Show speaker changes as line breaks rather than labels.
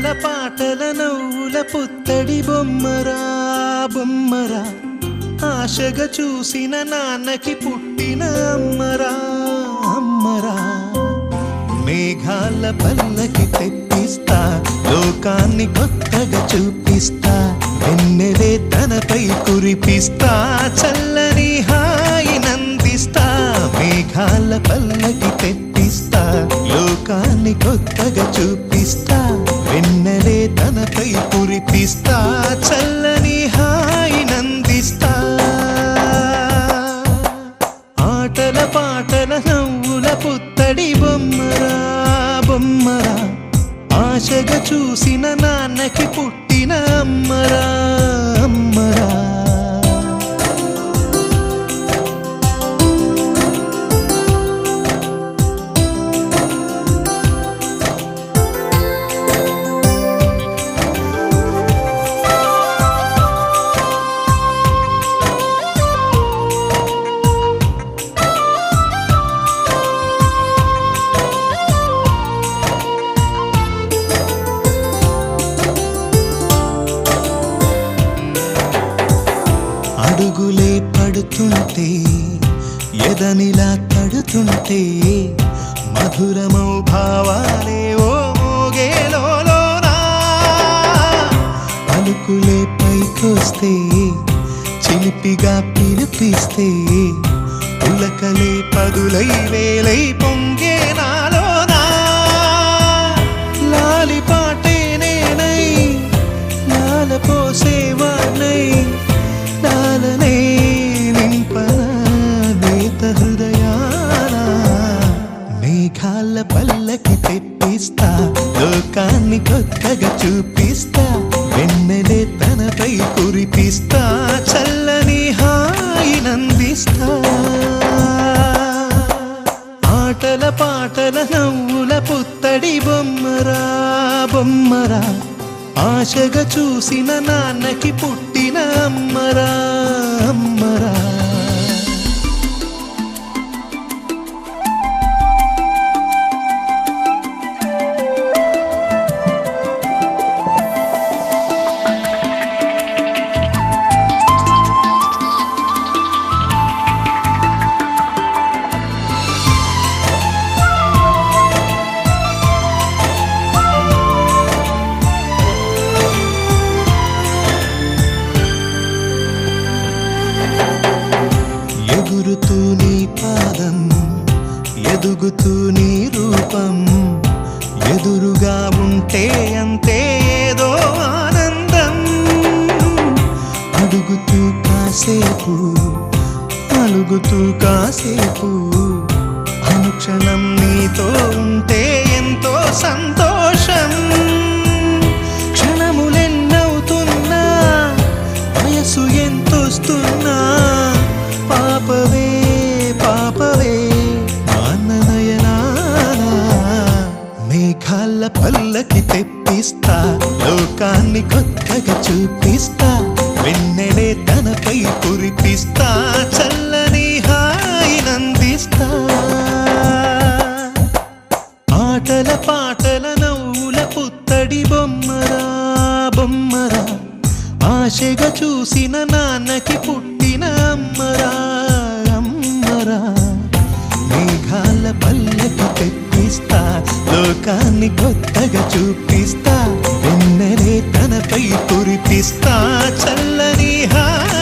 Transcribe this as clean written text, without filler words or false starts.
ఆటల పాటల నవ్వుల పుత్తడి బొమ్మరా బొమ్మరా, ఆశగా చూసిన నాన్నకి పుట్టిన అమ్మరా అమ్మరా. మేఘాల పల్లకి తెప్పిస్తా, లోకాన్ని కొత్తగా చూపిస్తా, వెన్నెలే తనపై కురిపిస్తా, చల్లని హాయి నందిస్తా. మేఘాల పల్లకి తెప్పిస్తా, లోకాన్ని కొత్తగా చూపిస్తా, వెన్నెలే తనపై కురిపిస్తా, చల్లని హాయి నందిస్తా. ఆటల పాటల నవ్వుల పుత్తడి బొమ్మరా బొమ్మరా, ఆశగా చూసిన నాన్నకి పుట్టిన అమ్మరా అమ్మరా. అడుగులే పడుతుంటే ఎదనిలా తడుతుంటే, మధురమౌ భావాలే ఓ మోగేలోనా. పలుకులే పైకొస్తే చిలిపిగా పిలిపిస్తే, ఉలకలే పదులై వేలై పొంగే నాలోనా. లాలి పాటే నేనై లాల పోసేవాణ్ణై, లాలనే నింపనా నేత హృదయాన. మేఘాల పల్లకి తెప్పిస్తా, లోకాన్ని కొత్తగా చూపిస్తా, వెన్నెలే తనపై కురిపిస్తా, చల్లని హాయి నందిస్తా. ఆటల పాటల నవ్వుల పుత్తడి బొమ్మరా బొమ్మరా, ఆశగా చూసిన నాన్నకి పుట్టిన అమ్మరా అమ్మరా. ఎగురుతూ నీ పాదం, ఎదుగుతూ నీ రూపం, ఎదురుగా ఉంటే అంతే ఏదో ఆనందం. అడుగుతూ కాసేపు, అలుగుతూ కాసేపు, అనుక్షణం నీతో ఉంటే ఎంతో సంతోషం. క్షణములెన్నవుతున్నా, వయసు ఎంతొస్తున్నా, పాపవే పాపవే నయనానా. మేఘాల పల్లకి తెప్పిస్తా, లోకాన్ని కొత్తగా చూపిస్తా, వెన్నెలే తనపై కురిపిస్తా, చల్లని హాయి నందిస్తా. ఆటల పాటల నవ్వుల పుత్తడి బొమ్మరా బొమ్మరా, ఆశగా చూసిన నాన్నకి పుట్టిన అమ్మరా అమ్మరా. మేఘాల పల్లకి తెప్పిస్తా, లోకాన్ని కొత్తగా చూపిస్తా, వెన్నెలే తనపై కురిపిస్తా, చల్లని హాయి